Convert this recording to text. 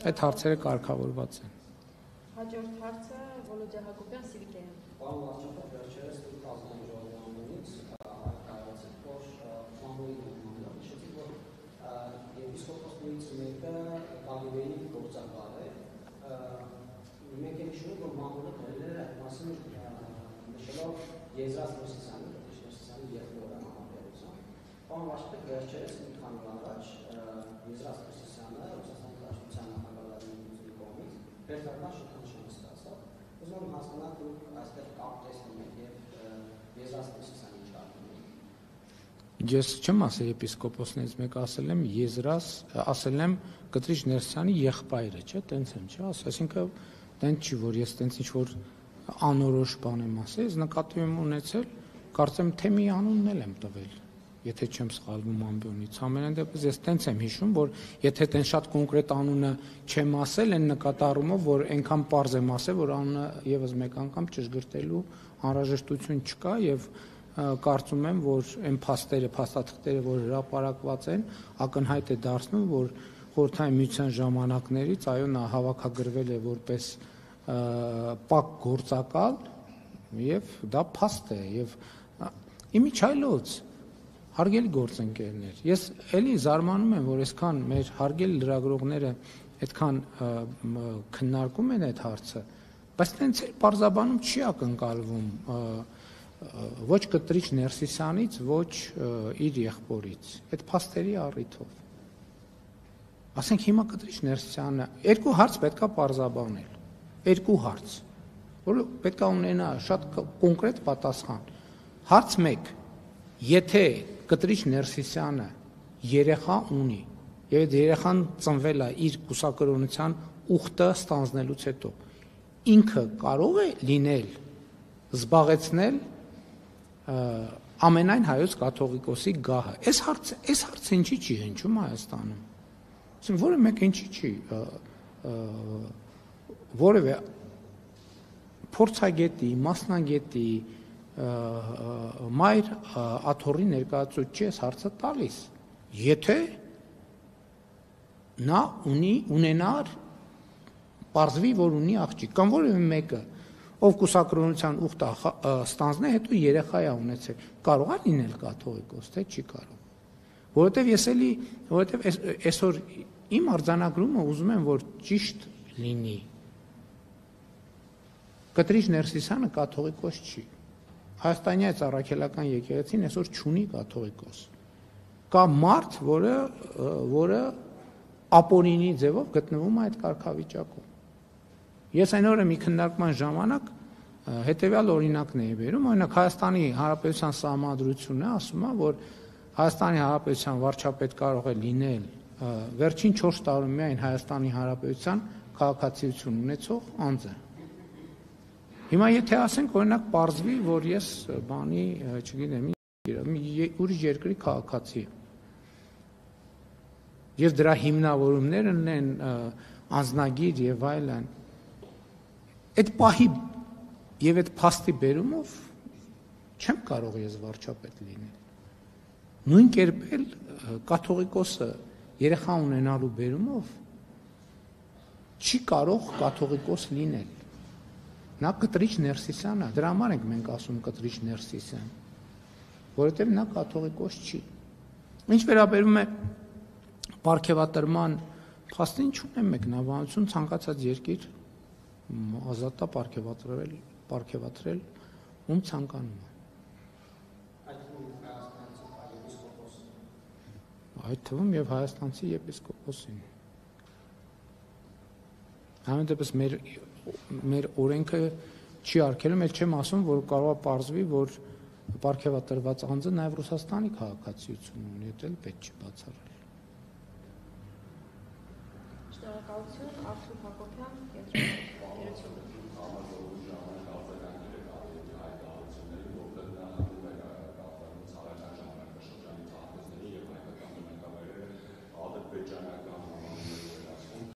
այդ հարցերը կարգավորված են։ Հաջորդ հարցը Վոլոդիա Հակոբյան Սիվիկեյան։ Պարոն վարչապետ, վերջերս դուք ազգանաժողովից հայտարարեցիք, որ մամուլի նկատմամբ նշեցիք, որ եպիսկոպոսներից մեկը Գալիլեի գործակալ է։ Մենք ենք նշում, որ մամուլը դրել է այդ մասին նշելով Եզրած Մովսիսյանի, Մովսիսյանի եղբորը համապատասխան։ Պարոն վարչապետ, վերջերս մի քանի օր առաջ Եզրած Մովսիսյանը Ռուսաստանի Դաշնության նախագահի կողմից վերջնական շքանշան ստացավ։ Ուզում եմ հասկանալ, դուք այստեղ կապ տեսնում եք եւ Եզրած Մովսիսյանի ինչ անում եք։ Ես չեմ ասել եպիսկոպոսներից մեկը, ասել եմ Կտրիչ Ներսյանի եղբայրը, չէ՞, տենց եմ, չէ՞, այսինքն տենց չի, որ ես տենց ինչ որ անորոշ բան եմ ասել, ես նկատի եմ ունեցել, կարծեմ թե մի անունն եմ տվել, եթե չեմ սխալվում ամբյոնից։ Ամենայն դեպս ես տենց եմ հիշում, որ եթե տենց շատ կոնկրետ անունը չեմ ասել, այն նկատառումով, որ այնքան պարզ եմ ասել, որ անունը եւս մեկ անգամ ճշգրտելու անհրաժեշտություն չկա եւ կարծում եմ, որ այն փաստաթղթերը, որ հրապարակված են, ակնհայտ է դարձնում, որ Խորհրդային Միության ժամանակներից այո նա հավաքագրվել է որպես պակ գործակալ եւ դա փաստ է եւ իմիջայլոց հարգելի գործընկերներ, ես էլի զարմանում եմ, որ այսքան մեր հարգելի լրագրողները այդքան քննարկում են այդ հարցը, բայց տենց էլ պարզաբանում չի ակնկալվում ոչ Կտրիչ Ներսիսյանից, ոչ իր եղբորից, այդ փաստերի առիթով։ Ասենք հիմա Կտրիչ Ներսիսյանը երկու հարց պետքա պարզաբանել, երկու հարց, որը պետքա ունենա շատ կոնկրետ պատասխան։ Հարց 1. Եթե Կտրիչ Ներսիսյանը երեխա ունի, եւ այդ երեխան ծնվել է իր կուսակրոնության ուխտը ստանձնելուց հետո, ինքը կարող է լինել զբաղեցնել ամենայն հայոց կաթողիկոսի գահը։ Այս հարցը ինչի չի հնչում Հայաստանում։ Ասենք որը մեկ ինչի չի որևէ փորձագետի, մասնագետի մայր աթոռի ներկայացուցիչ չի այս հարցը տալիս։ Եթե նա ունենար պարզվի, որ ունի աղջիկ, կամ որևէ մեկը, ով կուսակրոնության ուխտը ստանձնե, հետո երեխա է ունեցել, կարող է լինել կաթողիկոս, թե չի կարող։ Որովհետև այսօր իմ արձանագրումը ուզում եմ, որ ճիշտ լինի։ Կտրիչ Ներսիսյանը կաթողիկոս չի։ Հայաստանի Ծառաքելական եկեղեցին այսօր չունի կաթողիկոս։ Կա մարդ, որը ապօրինի ձևով գտնվում է այդ կարգավիճակում։ Ես այն օրը մի քննարկման ժամանակ հետևյալ օրինակն էի բերում, օրինակ Հայաստանի Հանրապետության Սահմանադրությունը ասում է, որ Հայաստանի Հանրապետության վարչապետ կարող է լինել վերջին 4 տարում միայն Հայաստանի Հանրապետության քաղաքացիություն ունեցող անձը։ Հիմա եթե ասենք օրինակ պարզվի, որ ես բանի, չգիտեմ, ուրիշ երկրի քաղաքացի եմ։ Եվ դրա հիմնավորումները ունեն անձնագիր եւ այլն։ Այդ պահի եւ այդ փաստի բերումով չեմ կարող ես վարչապետ լինել։ Նույն կերպ էլ կաթողիկոսը երեխա ունենալու բերումով չի կարող կաթողիկոս լինել։ Նա Կտրիչ Ներսիսյան է, դրա համար ենք մենք ասում Կտրիչ Ներսիսյան, որովհետև նա կաթողիկոս չի։ Ինչ վերաբերում է պարգևատրման փաստին, չունեմ մեկնաբանություն, ցանկացած երկիր ազատ է պարգևատրել ում ցանկանում է։ Այդ թվում եւ հայաստանցի եպիսկոպոսին։ Համենայնպես մեր օրենքը չի արգելում, էլ չեմ ասում, որ կարող է պարզվի, որ պարգևատրված անձը նաեւ Ռուսաստանի քաղաքացիություն ունի, դա էլ պետք չի բացառել։ Շնորհակալություն, Արթուր Հակոբյան, կենտրոն